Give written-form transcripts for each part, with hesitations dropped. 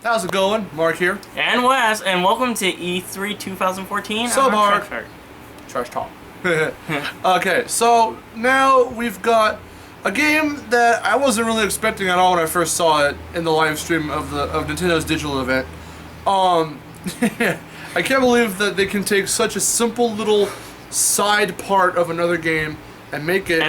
How's it going? Mark here. And Wes, and welcome to E3 2014. So, Mark. Trash talk. Okay, so now we've got a game that I wasn't really expecting at all when I first saw it in the live stream of Nintendo's digital event. I can't believe that they can take such a simple little side part of another game and make it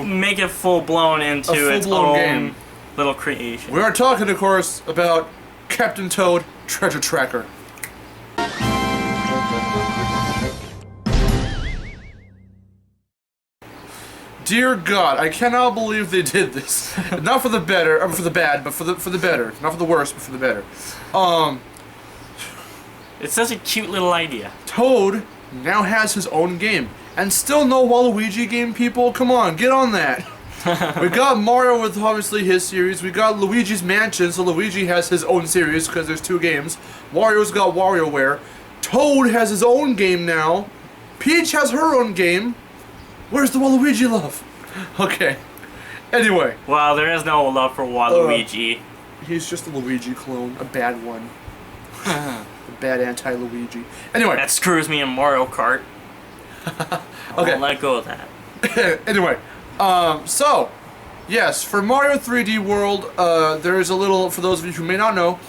make it full blown into its own game. Little creation. We are talking, of course, about Captain Toad Treasure Tracker. Dear God, I cannot believe they did this. Not for the better, for the bad, but for the better. Not for the worst, but for the better. It's such a cute little idea. Toad now has his own game, and still no Waluigi game, people. Come on, get on that. We got Mario with obviously his series. We got Luigi's Mansion, so Luigi has his own series because there's two games. Wario's got WarioWare. Toad has his own game now. Peach has her own game. Where's the Waluigi love? Okay. Anyway. Well, there is no love for Waluigi. He's just a Luigi clone, a bad one. A bad anti-Luigi. Anyway. That screws me in Mario Kart. Okay. I'll let go of that. Anyway. So, yes, for Mario 3D World, there's a little, for those of you who may not know,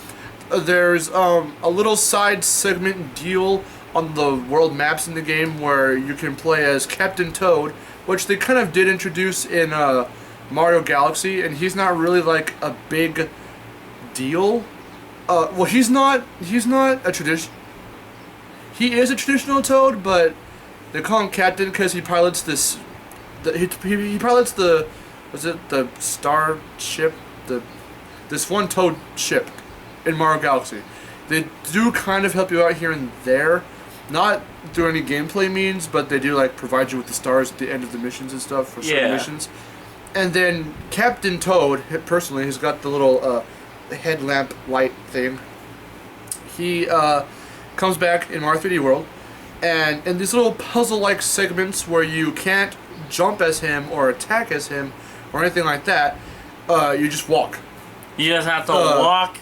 there's a little side segment deal on the world maps in the game where you can play as Captain Toad, which they kind of did introduce in Mario Galaxy, and he's not really like a big deal. Well, he's not a tradition. He is a traditional Toad, but they call him Captain because he pilots this. He pilots the star ship, this one Toad ship in Mario Galaxy. They do kind of help you out here and there, not through any gameplay means, but they do like provide you with the stars at the end of the missions and stuff for certain missions. And then Captain Toad, personally, has got the little headlamp light thing. He comes back in Mario 3D World, and in these little puzzle-like segments where you can't jump as him or attack as him or anything like that, you just walk. You just have to walk,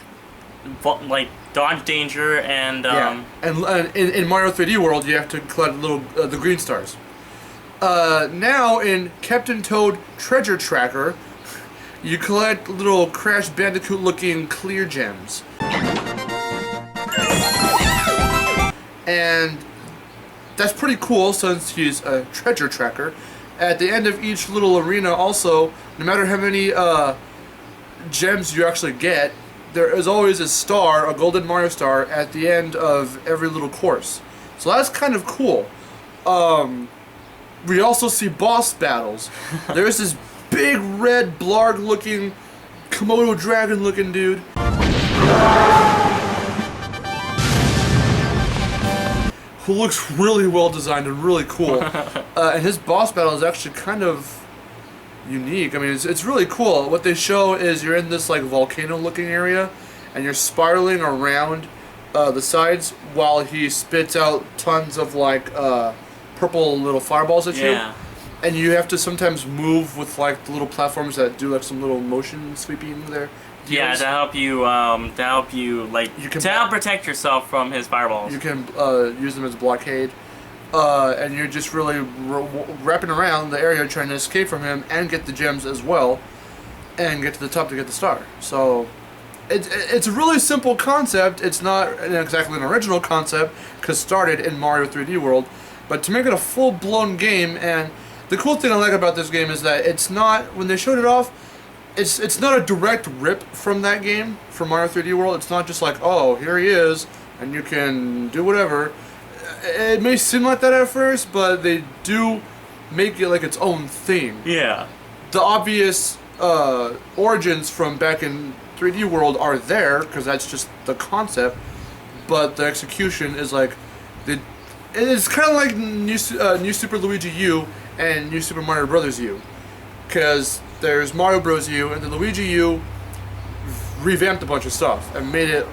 like dodge danger, and and in Mario 3D World you have to collect little the green stars. Now in Captain Toad Treasure Tracker, you collect little Crash Bandicoot looking clear gems. And that's pretty cool since he's a treasure tracker. At the end of each little arena also, no matter how many gems you actually get, there is always a star, a golden Mario star, at the end of every little course. So that's kind of cool. We also see boss battles. There's this big red blarg looking Komodo dragon looking dude. Who looks really well designed and really cool. And his boss battle is actually kind of unique. I mean, it's really cool. What they show is you're in this like volcano looking area and you're spiraling around the sides while he spits out tons of like purple little fireballs at you. And you have to sometimes move with like the little platforms that do like some little motion sweeping there. Yeah, to help you to help protect yourself from his fireballs. You can use them as blockade, and you're just really wrapping around the area trying to escape from him and get the gems as well, and get to the top to get the star. So, it's a really simple concept. It's not exactly an original concept because it started in Mario 3D World, but to make it a full-blown game, and the cool thing I like about this game is that it's not, when they showed it off, it's not a direct rip from that game, from Mario 3D World. It's not just like, oh, here he is, and you can do whatever. It may seem like that at first, but they do make it like its own thing. Yeah. The obvious origins from back in 3D World are there, because that's just the concept, but the execution is like, it's kind of like New Super Luigi U and New Super Mario Bros. U, because there's Mario Bros. U, and the Luigi U revamped a bunch of stuff and made it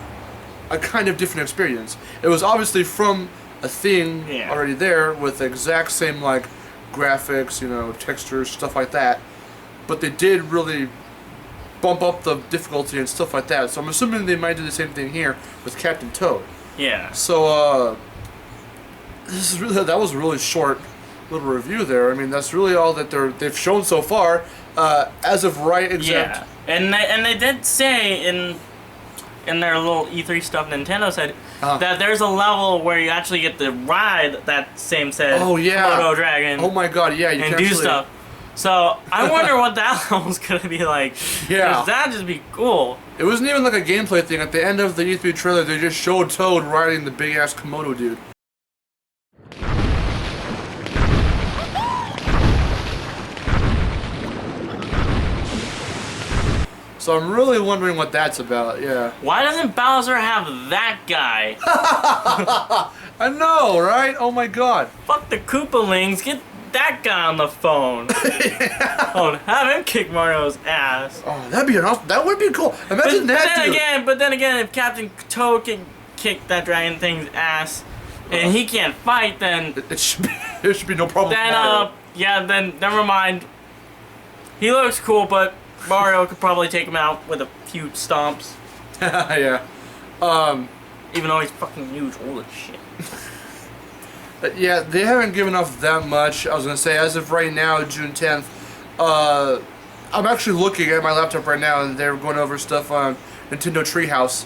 a kind of different experience. It was obviously from a thing already there with the exact same like graphics, you know, textures, stuff like that. But they did really bump up the difficulty and stuff like that. So I'm assuming they might do the same thing here with Captain Toad. Yeah. So that was a really short little review there. I mean, that's really all that they've shown so far, as of right. Except and they did say in their little E3 stuff, Nintendo said that there's a level where you actually get to ride that same set. Oh yeah. Komodo dragon. Oh my God, yeah. You and can do actually... stuff. So I wonder what that level's gonna be like. Yeah. 'Cause that'd just be cool. It wasn't even like a gameplay thing. At the end of the E3 trailer, they just showed Toad riding the big ass Komodo dude. So I'm really wondering what that's about, yeah. Why doesn't Bowser have that guy? I know, right? Oh my God. Fuck the Koopalings, get that guy on the phone. Oh, have him kick Mario's ass. Oh, that'd be enough. That would be cool. Imagine that, But then again, if Captain Toad can kick that dragon thing's ass, and he can't fight, then It should be, there should be no problem. then then never mind. He looks cool, but Mario could probably take him out with a few stomps. Yeah. Even though he's fucking huge. Holy shit. Yeah, they haven't given off that much. I was gonna say, as of right now, June 10th, I'm actually looking at my laptop right now, and they're going over stuff on Nintendo Treehouse,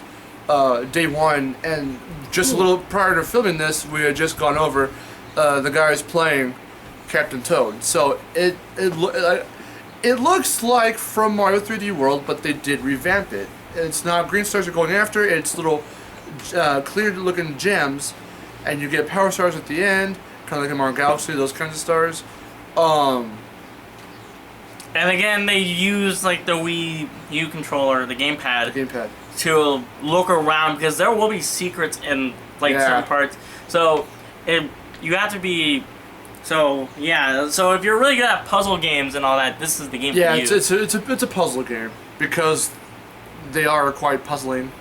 day one, and just a little prior to filming this, we had just gone over the guys playing Captain Toad. So it looks like from Mario 3D World, but they did revamp it. It's not green stars are going after it. It's little clear-looking gems, and you get power stars at the end, kind of like in Mario Galaxy, those kinds of stars. And again, they use like the Wii U controller, the gamepad, to look around because there will be secrets in like certain parts. So you have to be. So yeah. So if you're really good at puzzle games and all that, this is the game for you. Yeah, it's a puzzle game because they are quite puzzling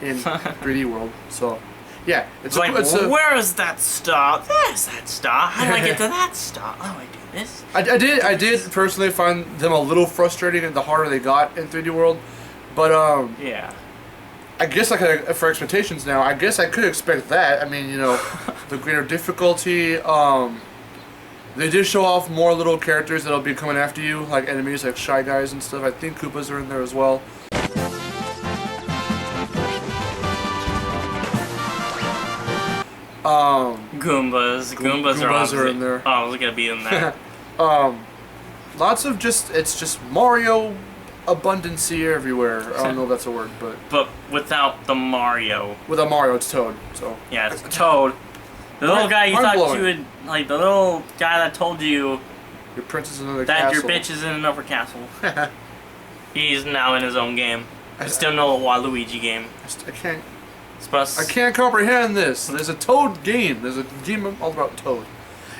in 3D World. So yeah, it's like a, where is that star? There's that star. How do I get to that star? Oh, I do this. I did personally find them a little frustrating the harder they got in 3D World, but yeah. I guess for expectations now, I guess I could expect that. I mean, you know, the greater difficulty. They did show off more little characters that'll be coming after you, like enemies, like Shy Guys and stuff. I think Koopas are in there as well. Goombas are in there. Oh, gonna be in there. Lots of it's just Mario abundancy everywhere. I don't know if that's a word, but without the Mario. Without Mario, it's Toad. So yeah, it's Toad. The little guy you thought you would like. The little guy that told you your prince is in another that castle. your bitch is in another castle. He's now in his own game. It's still no Waluigi game. I can't comprehend this. There's a Toad game. There's a game all about Toad.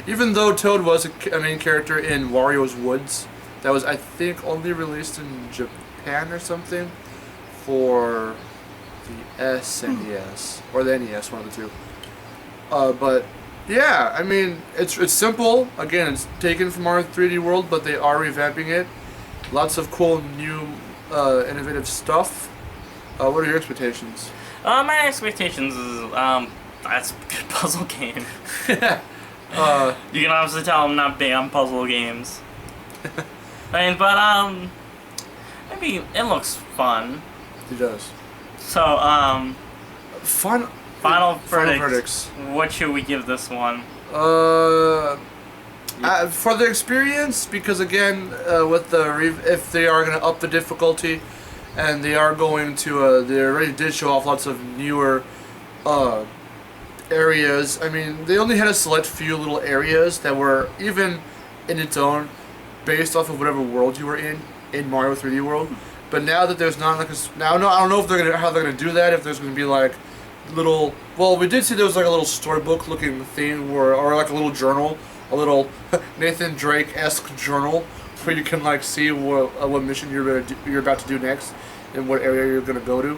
Even though Toad was a main character in Wario's Woods, that was, I think, only released in Japan or something for the SNES or the NES, one of the two. But yeah, I mean, it's simple. Again, it's taken from our 3D World, but they are revamping it. Lots of cool, new, innovative stuff. What are your expectations? My expectations is that's a good puzzle game. You can obviously tell I'm not big on puzzle games. I mean, but I mean, it looks fun. It does. So fun. Final verdicts. What should we give this one? For the experience, because again, with if they are going to up the difficulty, and they are going to, they already did show off lots of newer areas. I mean, they only had a select few little areas that were even in its own, based off of whatever world you were in Mario 3D World. But now that there's not like I don't know if how they're gonna do that. If there's gonna be like little, well, we did see there was like a little storybook looking thing or like a little journal, a little Nathan Drake-esque journal where you can like see what mission you're about to do next and what area you're gonna go to.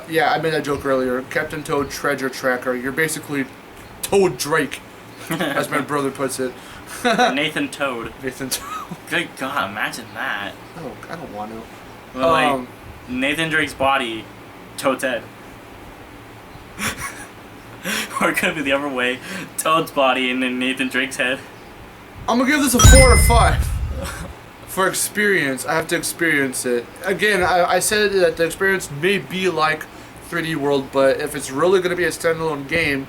Yeah, I made that joke earlier. Captain Toad Treasure Tracker. You're basically Toad Drake, as my brother puts it. Nathan Toad. Nathan Toad. Good God, imagine that. Oh, I don't want to. Well, like Nathan Drake's body, Toad's head. Or it could be the other way. Toad's body and then Nathan Drake's head. I'm gonna give this a 4 out of 5. For experience, I have to experience it. Again, I said that the experience may be like 3D World, but if it's really gonna be a standalone game,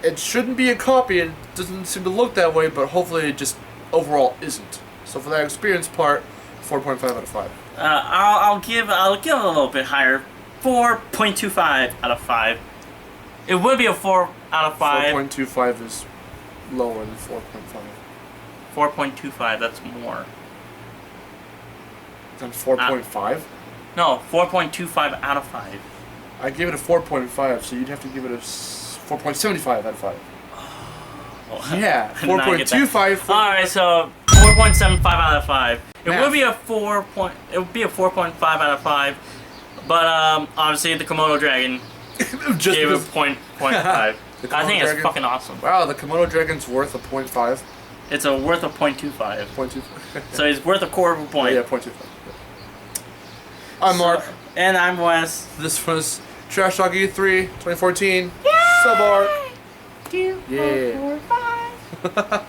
it shouldn't be a copy. It doesn't seem to look that way, but hopefully it just overall isn't. So for that experience part, 4.5 out of 5. I'll give it a little bit higher. 4.25 out of 5. It would be a 4 out of 5. 4.25 is lower than 4.5. 4.25, that's more. Then 4.5? No, 4.25 out of 5. I gave it a 4.5, so you'd have to give it a 4.75 out of 5. Oh, yeah, 4.25. Alright, so 4.75 out of 5. It would be a 4.5 out of 5, but obviously the Komodo Dragon gave it 0.5. I think it's fucking awesome. Wow, the Komodo Dragon's worth a 0.5. It's worth a 0.25. 0.25. So he's worth a quarter of a point. Yeah, 0.25. I'm Mark. And I'm Wes. This was Trash Talk E3 2014. Yay! Sub Art. 2, 4, 4, 5.